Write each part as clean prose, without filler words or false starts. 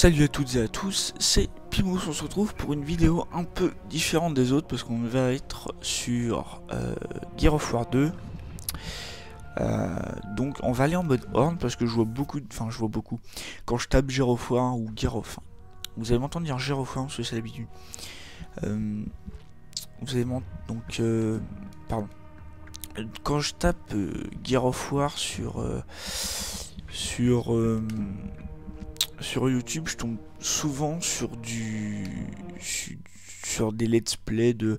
Salut à toutes et à tous, c'est Pimous, on se retrouve pour une vidéo un peu différente des autres parce qu'on va être sur Gears of War 2. Donc on va aller en mode Horde parce que je vois beaucoup, quand je tape Gears of War ou Gears of... Vous allez m'entendre dire Gears of War parce que c'est l'habitude. Vous allez m'entendre... Donc... pardon. Quand je tape Gears of War sur YouTube, je tombe souvent sur sur des let's play du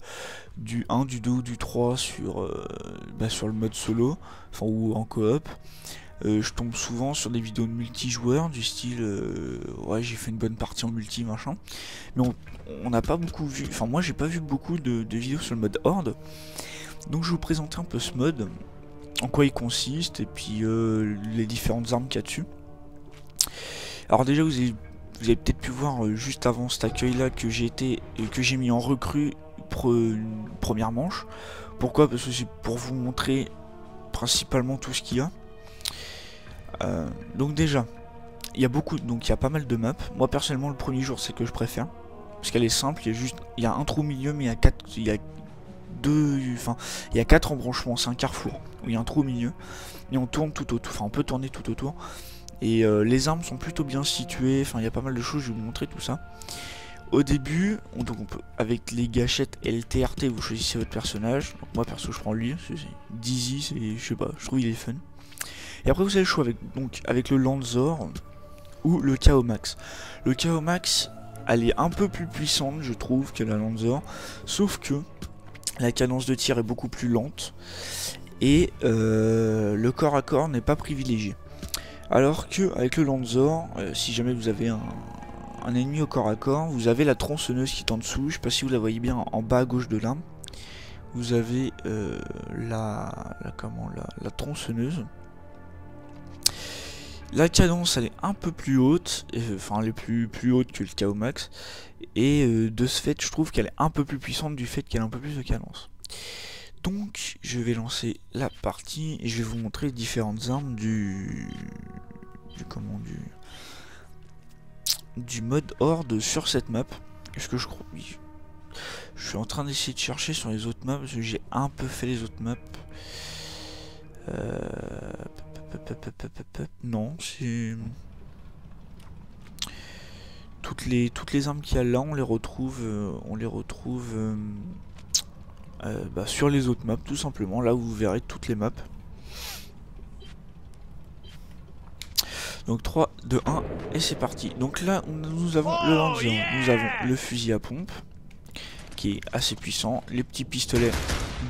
1, du 2 ou du 3 sur le mode solo, enfin ou en coop. Je tombe souvent sur des vidéos de multijoueurs du style ouais, j'ai fait une bonne partie en multi machin, mais on n'a pas beaucoup vu, enfin moi j'ai pas vu beaucoup de vidéos sur le mode Horde, donc je vais vous présenter un peu ce mode, en quoi il consiste et puis les différentes armes qu'il y a dessus. Alors déjà vous avez peut-être pu voir juste avant cet accueil là que j'ai mis en recrue première manche. Pourquoi? Parce que c'est pour vous montrer principalement tout ce qu'il y a. Donc déjà il y a pas mal de maps. Moi personnellement le premier jour c'est que je préfère parce qu'elle est simple, il y a un trou au milieu mais il y a 4 embranchements, c'est un carrefour où il y a un trou au milieu et on tourne tout autour, enfin on peut tourner tout autour. Et les armes sont plutôt bien situées, enfin il y a pas mal de choses, je vais vous montrer tout ça. Au début, on peut, avec les gâchettes LTRT, vous choisissez votre personnage. Donc moi perso je prends lui, c'est Dizzy, je sais pas, je trouve il est fun. Et après vous avez le choix avec le Lanzor ou le KO Max. Le KO Max, elle est un peu plus puissante je trouve que la Lanzor, sauf que la cadence de tir est beaucoup plus lente et le corps à corps n'est pas privilégié. Alors que avec le Lanzor, si jamais vous avez un ennemi au corps à corps, vous avez la tronçonneuse qui est en dessous. Je sais pas si vous la voyez bien en bas à gauche de l'arme. Vous avez la tronçonneuse. La cadence elle est un peu plus haute, enfin elle est plus haute que le KO Max. Et de ce fait je trouve qu'elle est un peu plus puissante du fait qu'elle a un peu plus de cadence. Donc je vais lancer la partie et je vais vous montrer les différentes armes du mode Horde sur cette map. Est-ce que je crois? Oui. Je suis en train d'essayer de chercher sur les autres maps parce que j'ai un peu fait les autres maps. Non, c'est toutes les armes qu'il y a là, on les retrouve sur les autres maps tout simplement. Là où vous verrez toutes les maps. Donc 3, 2, 1 et c'est parti. Donc là nous avons le Lanzor, nous avons le fusil à pompe qui est assez puissant, les petits pistolets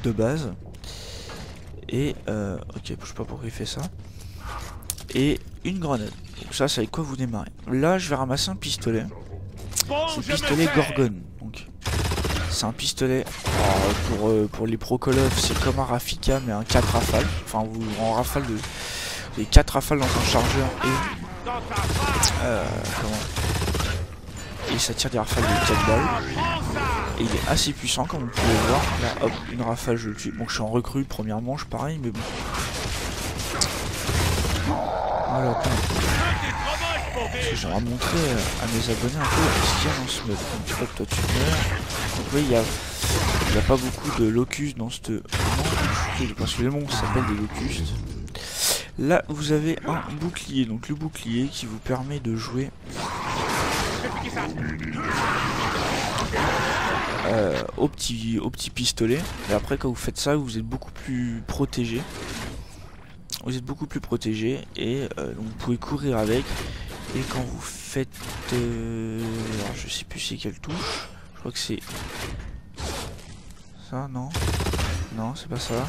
de base et ok, je sais pas pourquoi il fait ça, et une grenade. Donc ça c'est avec quoi vous démarrez. Là je vais ramasser un pistolet, c'est le pistolet Gorgon. Donc c'est un pistolet pour les pro Call of, c'est comme un Rafika mais un 4 rafales, enfin vous en rafale de... Les 4 rafales dans un chargeur et ça tire des rafales de 4 balles. Et il est assez puissant comme vous pouvez voir. Là hop, une rafale je le tue. Bon je suis en recrue, première manche pareil mais bon. Voilà, attends. J'aimerais montrer à mes abonnés un peu ce qu'il y a dans ce mode. Donc hop, toi tu meurs. Donc vous voyez il y a pas beaucoup de locus dans cette... parce que les monstres s'appellent des locustes. Là vous avez un bouclier, donc le bouclier qui vous permet de jouer au petit pistolet. Et après quand vous faites ça vous êtes beaucoup plus protégé. Et donc vous pouvez courir avec. Et quand vous faites alors je sais plus c'est quelle touche. Je crois que c'est ça, non c'est pas ça.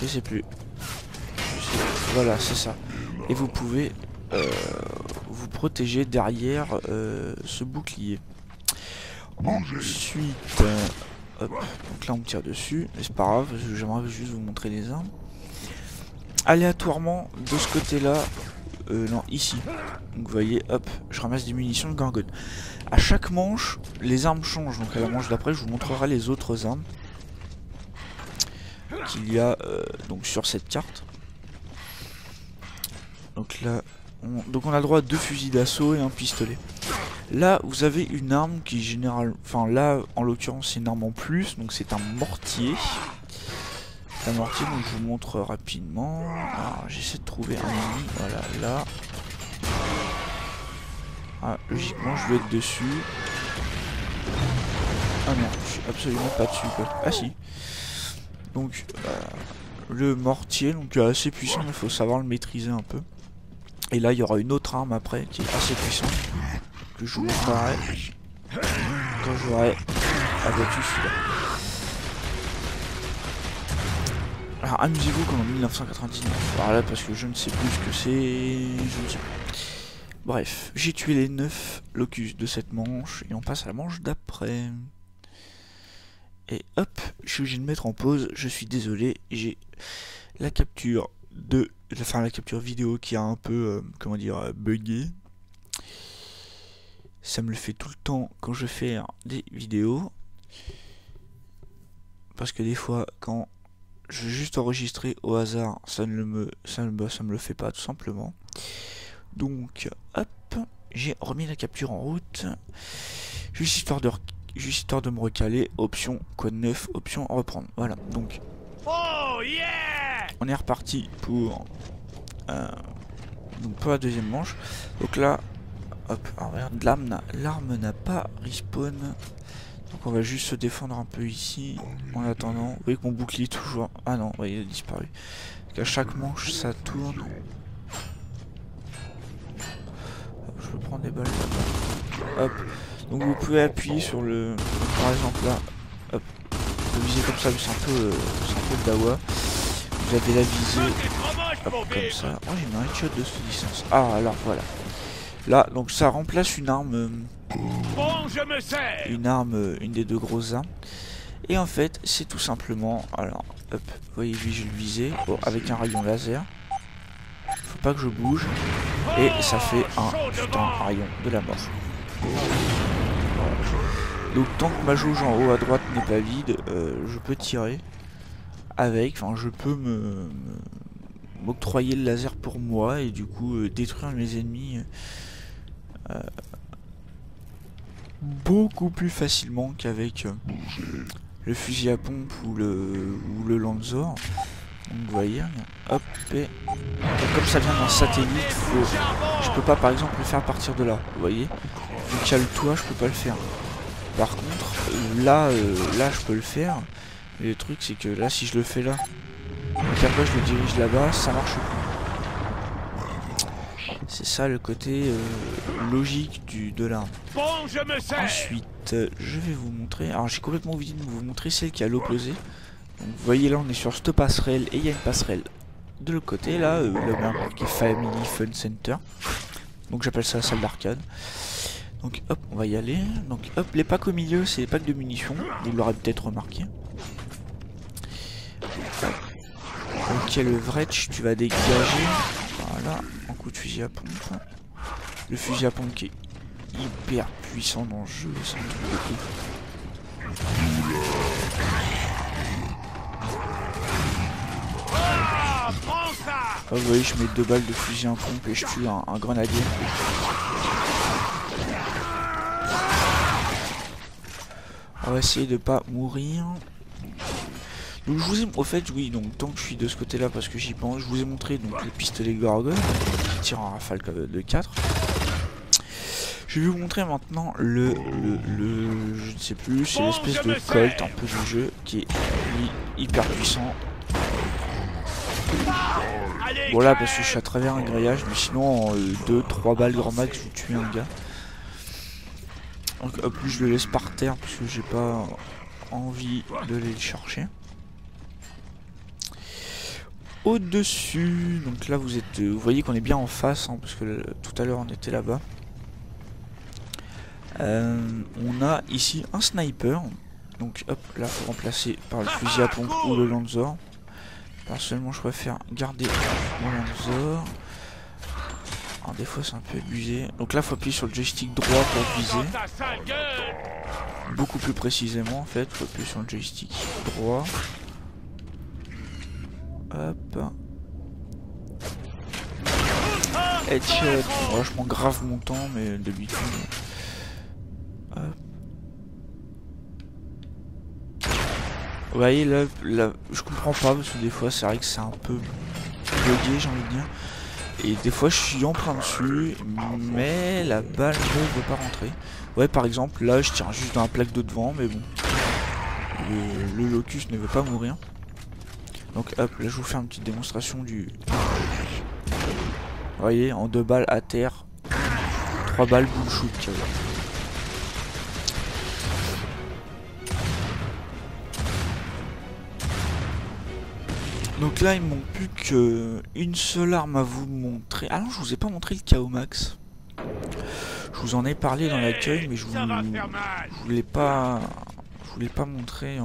Je sais plus. Voilà, c'est ça. Et vous pouvez vous protéger derrière ce bouclier. Ensuite, hop, donc là on me tire dessus, mais c'est pas grave, j'aimerais juste vous montrer les armes. Aléatoirement, de ce côté-là, non, ici. Donc vous voyez, hop, je ramasse des munitions de Gorgon. À chaque manche, les armes changent, donc à la manche d'après, je vous montrerai les autres armes qu'il y a donc sur cette carte. Donc là, Donc on a le droit à 2 fusils d'assaut et un pistolet. Là vous avez une arme qui général, enfin là en l'occurrence c'est une arme en plus, donc c'est un mortier. C'est un mortier, donc je vous montre rapidement. Alors j'essaie de trouver un ennemi, voilà là. Ah, logiquement je dois être dessus. Ah non, je suis absolument pas dessus quoi. Ah si. Donc le mortier, donc assez puissant, mais il faut savoir le maîtriser un peu. Et là il y aura une autre arme après qui est assez puissante, que je vous montrerai quand j'aurai abattu celui-là. Alors amusez-vous comme en 1999. Alors là parce que je ne sais plus ce que c'est, je ne sais plus. Bref, j'ai tué les 9 locus de cette manche et on passe à la manche d'après. Et hop, je suis obligé de mettre en pause, je suis désolé, j'ai la capture de... Enfin la capture vidéo qui a un peu, comment dire, bugué. Ça me le fait tout le temps quand je fais des vidéos. Parce que des fois, quand je veux juste enregistrer au hasard, ça me le fait pas tout simplement. Donc, hop, j'ai remis la capture en route. Juste histoire de me recaler. Option code 9, option reprendre. Voilà, donc on est reparti pour la deuxième manche. Donc là, hop, regarde, l'arme n'a pas respawn. Donc on va juste se défendre un peu ici. En attendant, vous voyez que mon bouclier toujours... Ah non, ouais, il a disparu. Donc à chaque manche, ça tourne. Hop, je peux prendre des balles là-bas. Hop. Donc vous pouvez appuyer sur le... Par exemple là, hop, vous visez comme ça, c'est un peu le dawa. Vous avez la visée, hop, comme ça. Oh j'ai mis un headshot de cette distance. Ah alors voilà. Là, donc ça remplace une arme... une des deux grosses armes. Et en fait, c'est tout simplement... Alors, hop, vous voyez, lui je le visais, bon, avec un rayon laser. Faut pas que je bouge. Et ça fait un rayon de la mort. Donc tant que ma jauge en haut à droite n'est pas vide, je peux tirer avec, enfin je peux m'octroyer le laser pour moi et du coup détruire mes ennemis beaucoup plus facilement qu'avec le fusil à pompe ou le Lanzor. Donc vous voyez, hop, et comme ça vient d'un satellite, je peux pas par exemple le faire partir de là, vous voyez. Vu qu'il y a le toit, je peux pas le faire. Par contre, là je peux le faire. Et le truc c'est que là, si je le fais là, et après je le dirige là-bas, ça marche plus. C'est ça le côté logique de l'arme. Ensuite, je vais vous montrer. Alors j'ai complètement oublié de vous montrer celle qui est à l'opposé. Donc vous voyez là, on est sur cette passerelle et il y a une passerelle de l'autre côté là, qui est Family Fun Center. Donc j'appelle ça la salle d'arcade. Donc hop, on va y aller. Donc hop, les packs au milieu, c'est les packs de munitions. Vous l'aurez peut-être remarqué. Ok, le Vretch, tu vas dégager. Voilà, un coup de fusil à pompe. Le fusil à pompe qui est hyper puissant dans le jeu, c'est un truc de ouf. Ah, vous voyez, je mets 2 balles de fusil à pompe et je tue un grenadier. On va essayer de pas mourir. Donc je vous ai, au fait, oui, donc tant que je suis de ce côté-là parce que j'y pense, je vous ai montré donc le pistolet Gorgon qui tire en rafale de 4. Je vais vous montrer maintenant je ne sais plus, c'est l'espèce de Colt un peu du jeu qui est hyper puissant. Bon là parce que je suis à travers un grillage, mais sinon en 2-3 balles grand max je tue un gars. Donc hop, je le laisse par terre parce que j'ai pas envie de aller le chercher. Au-dessus, donc là vous voyez qu'on est bien en face, hein, parce que tout à l'heure on était là-bas. On a ici un sniper. Donc hop, là faut remplacer par le fusil à pompe ou le Lanzor. Personnellement je préfère garder mon Lanzor. Alors des fois c'est un peu abusé. Donc là faut appuyer sur le joystick droit pour viser. Beaucoup plus précisément en fait, faut appuyer sur le joystick droit. Hop. headshot. Moi je prends grave mon temps, mais d'habitude. Vous voyez là, je comprends pas parce que des fois c'est vrai que c'est un peu bugué, j'ai envie de dire. Et des fois je suis en plein dessus, mais la balle ne veut pas rentrer. Ouais, par exemple là je tire juste dans la plaque de devant, mais bon, le locus ne veut pas mourir. Donc hop, là je vous fais une petite démonstration du... Vous voyez, en 2 balles à terre, 3 balles bull shoot. Donc là il me manque plus qu'une seule arme à vous montrer. Ah non, je vous ai pas montré le KO Max. Je vous en ai parlé dans l'accueil, mais je voulais pas montrer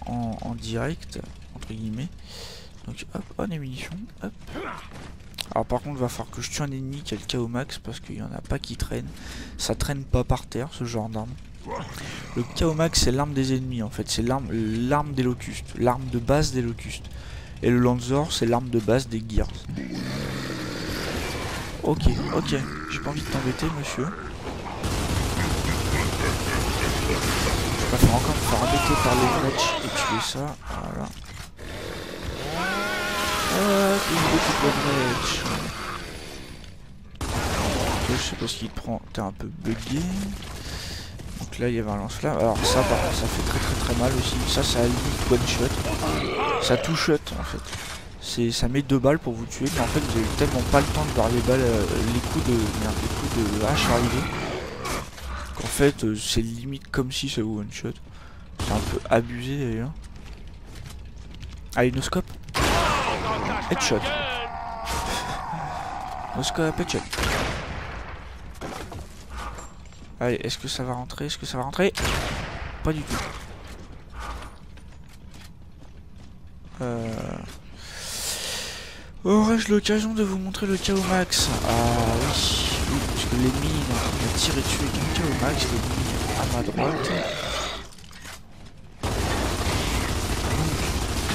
en direct, entre guillemets. Donc hop, on est munitions, hop. Alors par contre il va falloir que je tue un ennemi qui a le KO Max parce qu'il y en a pas qui traînent. Ça traîne pas par terre ce genre d'arme. Le KO Max c'est l'arme des ennemis en fait, c'est l'arme des locustes, l'arme de base des locustes. Et le Lanzor c'est l'arme de base des Gears. Ok, j'ai pas envie de t'embêter monsieur. Je préfère encore me faire embêter par les Wretch et tuer ça, voilà. Une petite Wretch. Je sais pas ce qu'il te prend, t'es un peu bugué. Donc là il y avait un lance-flamme. Alors ça par contre ça fait très mal aussi. Ça à la limite one shot. Ça two shot en fait. Ça met 2 balles pour vous tuer, mais en fait vous avez tellement pas le temps de voir les balles, les coups de hache arriver. Qu'en fait c'est limite comme si ça vous one shot. C'est un peu abusé d'ailleurs. Allez, no scope. Headshot. No scope, headshot. Allez, est-ce que ça va rentrer? Pas du tout. Aurais-je l'occasion de vous montrer le KO Max? Ah oui, parce que l'ennemi il a tiré dessus avec un KO Max, l'ennemi à ma droite.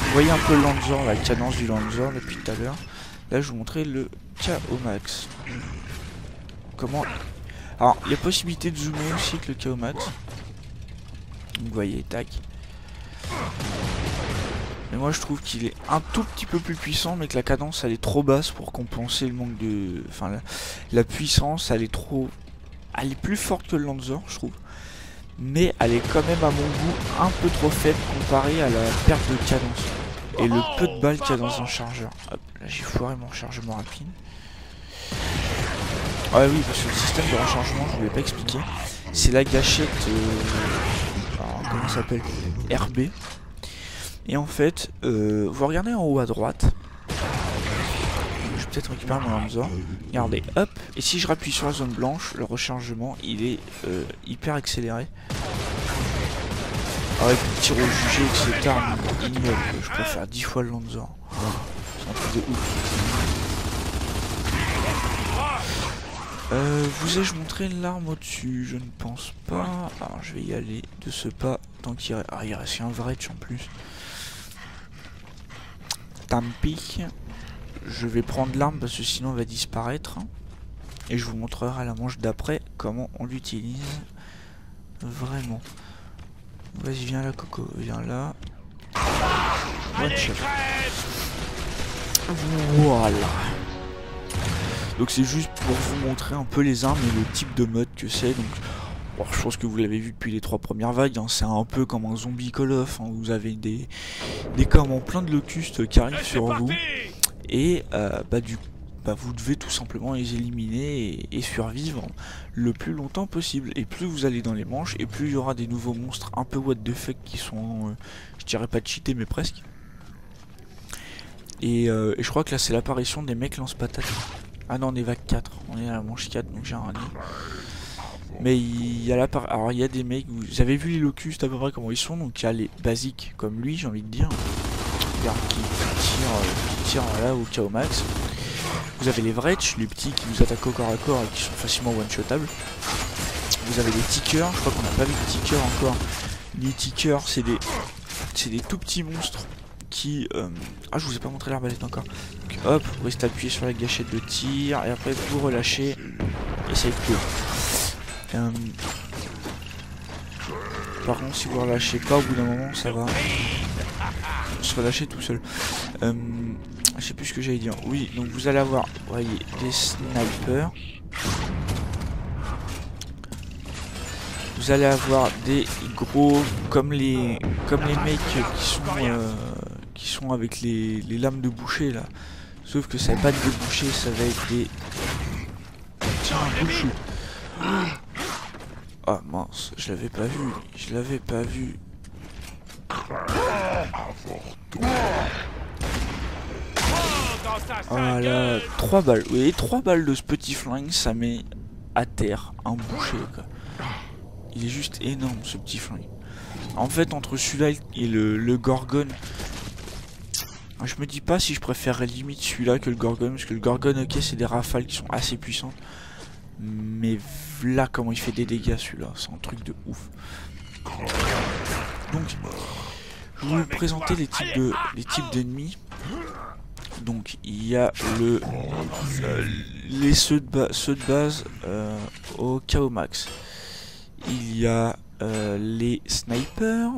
Vous voyez un peu le Lanzor, la cadence du Lanzor depuis tout à l'heure. Là je vous montrer le KO Max. Comment... Alors il y a possibilité de zoomer aussi avec le KO Max. Donc vous voyez, tac. Mais moi je trouve qu'il est un tout petit peu plus puissant, mais que la cadence elle est trop basse pour compenser le manque de... Enfin la puissance elle est trop... Elle est plus forte que le Lanzor je trouve. Mais elle est quand même à mon goût un peu trop faible comparée à la perte de cadence. Et le peu de balles qu'il y a dans un chargeur. Hop, là j'ai foiré mon rechargement rapide. Ah oui, parce que le système de rechargement je ne vous l'ai pas expliqué. C'est la gâchette... Alors, comment ça s'appelle? RB. Et en fait, vous regardez en haut à droite. Je vais peut-être récupérer mon Lanzor. Regardez, hop. Et si je rappuie sur la zone blanche, le rechargement il est hyper accéléré. Avec le tir au jugé, etc. Ignoble. Je préfère 10 fois le Lanzor. C'est un truc de ouf. Vous ai-je montré l'arme au-dessus? Je ne pense pas. Alors je vais y aller de ce pas. Tant qu'il reste... Ah, il reste un Wretch en plus. Tant pis. Je vais prendre l'arme parce que sinon elle va disparaître. Et je vous montrerai à la manche d'après comment on l'utilise. Vraiment. Vas-y, viens là, Coco. Viens là. One shot. Voilà. Donc c'est juste pour vous montrer un peu les armes et le type de mode que c'est. Donc bon, je pense que vous l'avez vu depuis les 3 premières vagues, hein. C'est un peu comme un zombie Call of, hein. Vous avez des comment plein de locustes qui arrivent sur vous. Et vous devez tout simplement les éliminer et survivre le plus longtemps possible. Et plus vous allez dans les manches, et plus il y aura des nouveaux monstres un peu what the fuck qui sont, je dirais pas cheatés, mais presque. Et je crois que là c'est l'apparition des mecs lance-patates. Ah non, on est vague 4, on est à la manche 4, donc j'ai un rallye. Mais il y a alors il y a des mecs, vous avez vu les locustes à peu près comment ils sont, donc il y a les basiques comme lui, j'ai envie de dire. Regarde qui tire là au KO Max. Vous avez les Wretch, les petits qui vous attaquent au corps à corps et qui sont facilement one-shotables. Vous avez les Tickers, je crois qu'on n'a pas vu de Tickers encore. Les Tickers, c'est des tout petits monstres qui... Ah, je vous ai pas montré l'arbalète encore. Donc, Donc hop, vous restez appuyé sur la gâchette de tir et après vous relâchez et ça cure. Par contre si vous relâchez pas au bout d'un moment ça va se relâcher tout seul. Je sais plus ce que j'allais dire. Oui, donc vous allez avoir, vous voyez, des snipers. Vous allez avoir des gros, comme les mecs qui sont avec les lames de boucher là. Sauf que ça va pas être des bouchers, ça va être des... Tiens, boucher. Ah mince, je l'avais pas vu, je l'avais pas vu. Voilà, 3 balles. Oui, 3 balles de ce petit flingue, ça met à terre un boucher quoi. Il est juste énorme ce petit flingue. En fait, entre celui-là et le Gorgon, je me dis pas si je préférerais limite celui-là que le Gorgon, parce que le Gorgon, ok, c'est des rafales qui sont assez puissantes. Mais là, comment il fait des dégâts celui-là, c'est un truc de ouf. Donc, je vais vous présenter les types d'ennemis. Donc, il y a ceux de base au KO max. Il y a les snipers,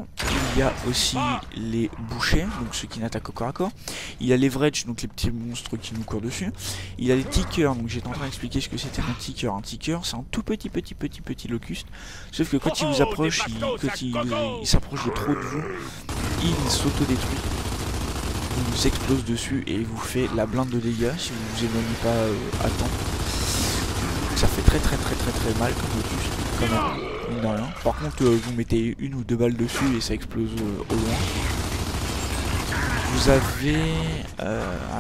il y a aussi les bouchers, donc ceux qui n'attaquent au corps à corps. Il y a les vretch, donc les petits monstres qui nous courent dessus. Il y a les tickers, donc j'étais en train d'expliquer ce que c'était un ticker. Un ticker, c'est un tout petit locuste. Sauf que quand il vous approche, il s'approche de trop de vous, il s'auto-détruit. Il vous explose dessus et il vous fait la blinde de dégâts si vous vous éloignez pas à temps. Ça fait très mal comme locuste, quand même, mine de rien. Par contre, vous mettez 1 ou 2 balles dessus et ça explose au loin. Vous avez...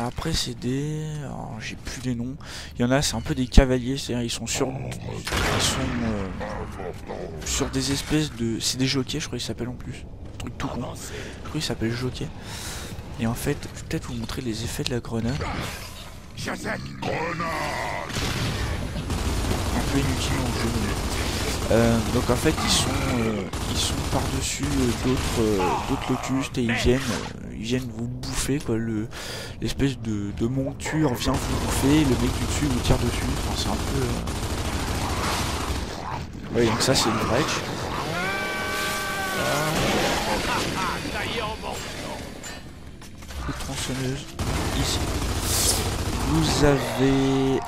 après c'est des... j'ai plus les noms. Il y en a, c'est un peu des cavaliers, c'est-à-dire ils sont sur des espèces de... C'est des jockeys, je crois qu'ils s'appellent en plus. Un truc tout con. Je crois qu'ils s'appellent jockey. Et en fait, je vais peut-être vous montrer les effets de la grenade. Un peu inutile en jeu. Donc en fait ils sont par-dessus d'autres locustes et ils viennent vous bouffer quoi. L'espèce de monture vient vous bouffer, le mec du dessus vous tire dessus. Enfin, c'est un peu... Ouais, donc ça c'est une vretch. Coup de tronçonneuse ici. Vous avez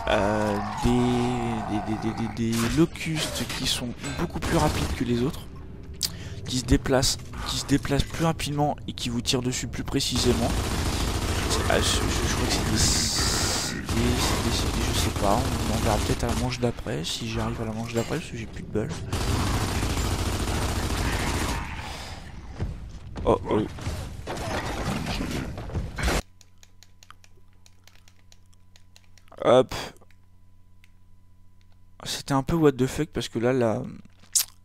des locustes qui sont beaucoup plus rapides que les autres, qui se déplacent plus rapidement et qui vous tirent dessus plus précisément. Je crois que c'est je sais pas, on en verra peut-être à la manche d'après, si j'arrive à la manche d'après, parce que j'ai plus de balles. Oh oh. Hop. C'était un peu what the fuck parce que là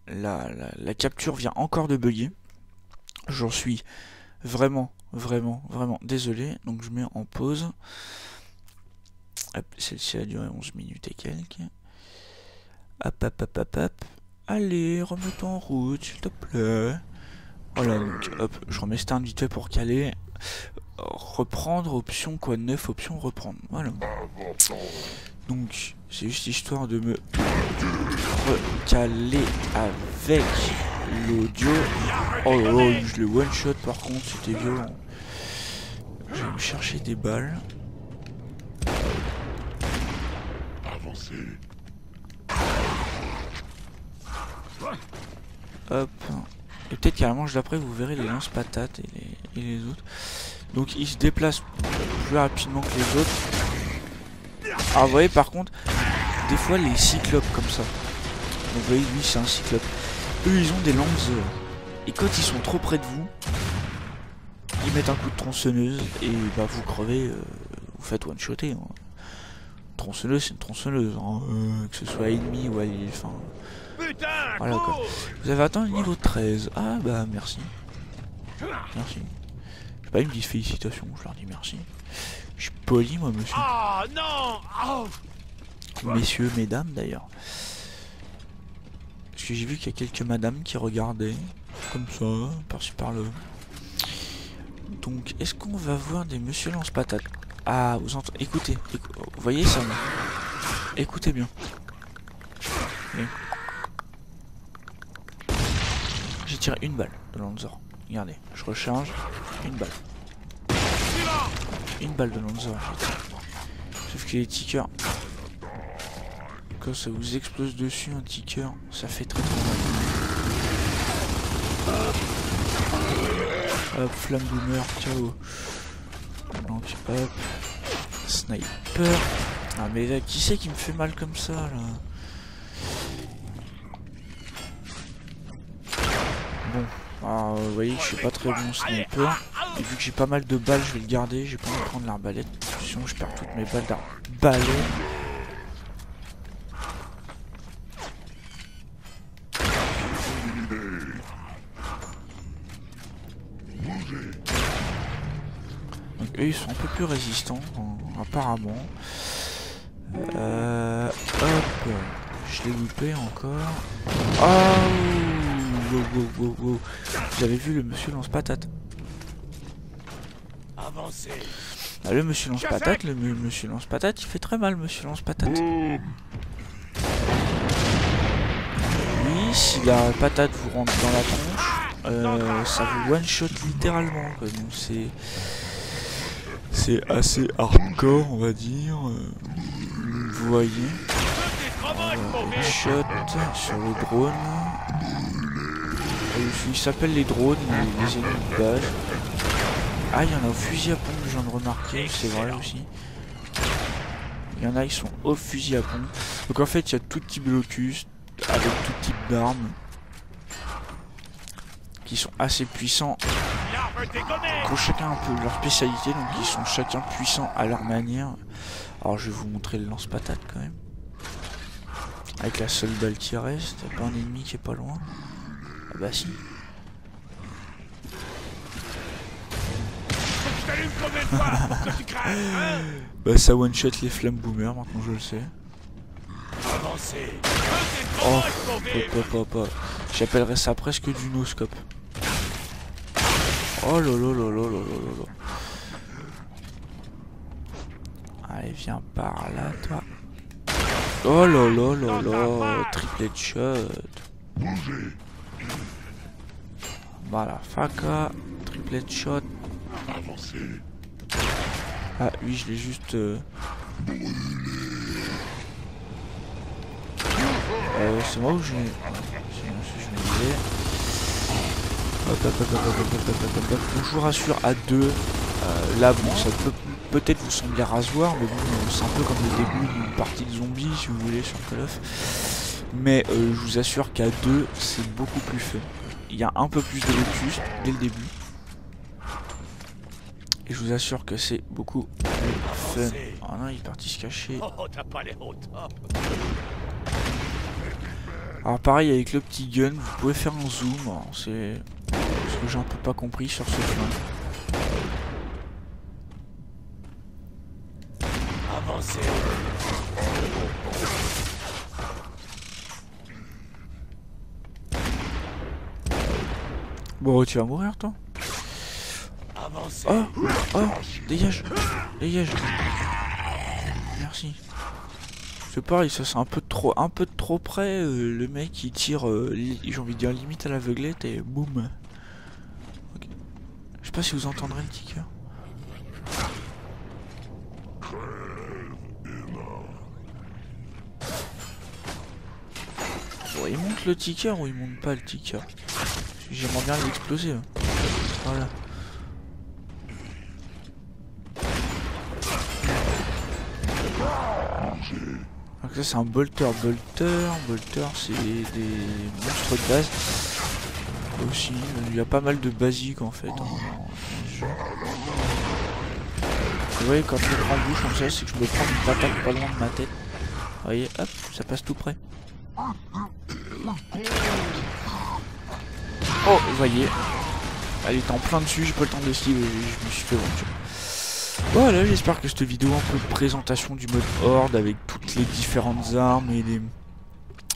la capture vient encore de bugger. J'en suis vraiment désolé. Donc je mets en pause. Hop, celle-ci a duré 11 minutes et quelques. Hop. Allez, remets-toi en route s'il te plaît. Voilà, donc hop, je remets Stern vite fait pour caler. Reprendre, option quoi, 9, option reprendre, voilà. Donc c'est juste histoire de me recaler avec l'audio. Oh là là, je le one shot par contre, c'était violent. Je vais me chercher des balles. Hop. Et peut-être qu'à la manche d'après vous verrez les lance-patates et les autres. Donc ils se déplacent plus rapidement que les autres. Alors vous voyez par contre, des fois les cyclopes comme ça. Donc vous voyez lui c'est un cyclope. Eux ils ont des lancers. Et quand ils sont trop près de vous, ils mettent un coup de tronçonneuse et bah vous crevez, vous faites one-shotter. Hein. Tronçonneuse c'est une tronçonneuse, hein. Que ce soit ennemi ou allié, enfin... Voilà quoi. Vous avez atteint le niveau 13. Ah bah merci. Merci. Je sais pas, ils me disent félicitations, je leur dis merci. Je suis poli moi monsieur. Oh non. Oh. Messieurs, mesdames d'ailleurs. Parce que j'ai vu qu'il y a quelques madames qui regardaient. Comme ça, par-ci par-là. Donc est-ce qu'on va voir des monsieur lance-patates? Ah, vous entendez? Écoutez, vous voyez ça? Écoutez bien. Et... j'ai tiré une balle de Lanzor. Regardez, je recharge. Une balle. Une balle de Lanzor. Sauf que les tickers, quand ça vous explose dessus, un ticker, ça fait très mal. Hop, flamme boomer, KO. Donc hop, sniper. Ah mais là, qui c'est qui me fait mal comme ça là? Bon, alors, vous voyez que je suis pas très bon sniper. Et vu que j'ai pas mal de balles, je vais le garder. J'ai pas envie de prendre l'arbalète. Sinon je perds toutes mes balles d'arbalète. Donc eux ils sont un peu plus résistants apparemment. Hop, je l'ai loupé encore. Oh, wow. Vous avez vu le monsieur lance-patate? Avancez. Ah, le monsieur lance-patate, monsieur lance-patate, il fait très mal, monsieur lance-patate. Oui, si la patate vous rentre dans la tronche, ça vous one-shot littéralement, quoi. Donc c'est assez hardcore, on va dire. Vous voyez. One-shot sur le drone. Ils s'appellent les drones, les ennemis de base. Ah, il y en a au fusil à pompe, je viens de remarquer, c'est vrai aussi. Il y en a qui sont au fusil à pompe. Donc en fait, il y a tout type de locus, avec tout type d'armes, qui sont assez puissants. Qui ont chacun un peu leur spécialité, donc ils sont chacun puissants à leur manière. Alors je vais vous montrer le lance-patate quand même. Avec la seule balle qui reste, y'a pas un ennemi qui est pas loin. Ah bah si. Bah ça one shot les flammes boomer, maintenant je le sais. Oh, papa. J'appellerais ça presque du no-scope. Oh lolo. Allez, viens par là, toi. Oh lolo, triple shot. Voilà, faka, triple shot. Ah oui, je l'ai juste... c'est moi où je l'ai... Je vous rassure, à deux, là bon, ça peut peut-être vous sembler rasoir, mais bon, c'est un peu comme le début d'une partie de zombies, si vous voulez, sur Call of. Mais je vous assure qu'à deux, c'est beaucoup plus fun. Il y a un peu plus de locus dès le début. Et je vous assure que c'est beaucoup plus fun. Ah non, il est parti se cacher. Alors pareil, avec le petit gun, vous pouvez faire un zoom. C'est ce que j'ai un peu pas compris sur ce flingue. Avancez. Bon, tu vas mourir, toi. Avancez. Oh, dégage. Merci. C'est pareil, ça c'est un peu de trop près. Le mec il tire, j'ai envie de dire limite à l'aveuglette et boum. Okay. Je sais pas si vous entendrez le ticker. Bon, il monte le ticker ou il monte pas le ticker? J'aimerais bien l'exploser. Voilà. Donc ça c'est un bolter. Bolter c'est des monstres de base. Aussi, il y a pas mal de basiques en fait. Vous voyez quand je le prends en bouche comme ça, c'est que je me prends une patate pas loin de ma tête. Vous voyez, hop, ça passe tout près. Oh, vous voyez. Elle était en plein dessus, j'ai pas le temps de l'esquiver, je me suis fait venture. Voilà, j'espère que cette vidéo un peu de présentation du mode Horde avec toutes les différentes armes et les...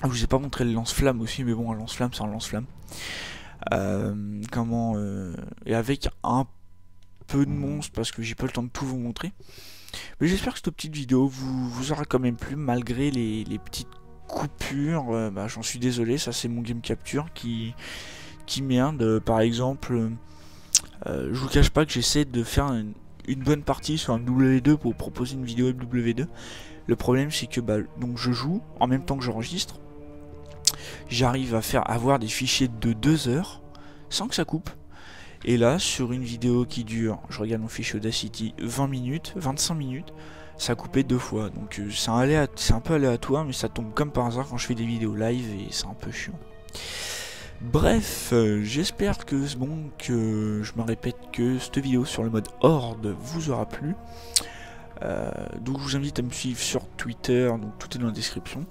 Ah, je vous ai pas montré le lance-flamme aussi, mais bon, un lance-flamme, c'est un lance-flamme. Et avec un peu de monstres, parce que j'ai pas le temps de tout vous montrer. Mais j'espère que cette petite vidéo vous aura quand même plu, malgré les petites coupures. Bah, j'en suis désolé, ça c'est mon game capture qui merde. Par exemple, je vous cache pas que j'essaie de faire une bonne partie sur un W2 pour proposer une vidéo W2. Le problème c'est que bah, donc je joue en même temps que j'enregistre. J'arrive à avoir des fichiers de 2 heures sans que ça coupe. Et là, sur une vidéo qui dure, je regarde mon fichier Audacity, 20 minutes, 25 minutes, ça a coupé 2 fois. Donc c'est un peu aléatoire, mais ça tombe comme par hasard quand je fais des vidéos live et c'est un peu chiant. Bref, j'espère que je me répète que cette vidéo sur le mode Horde vous aura plu. Donc je vous invite à me suivre sur Twitter, donc tout est dans la description.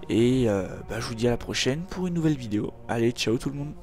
Et bah, je vous dis à la prochaine pour une nouvelle vidéo. Allez, ciao tout le monde.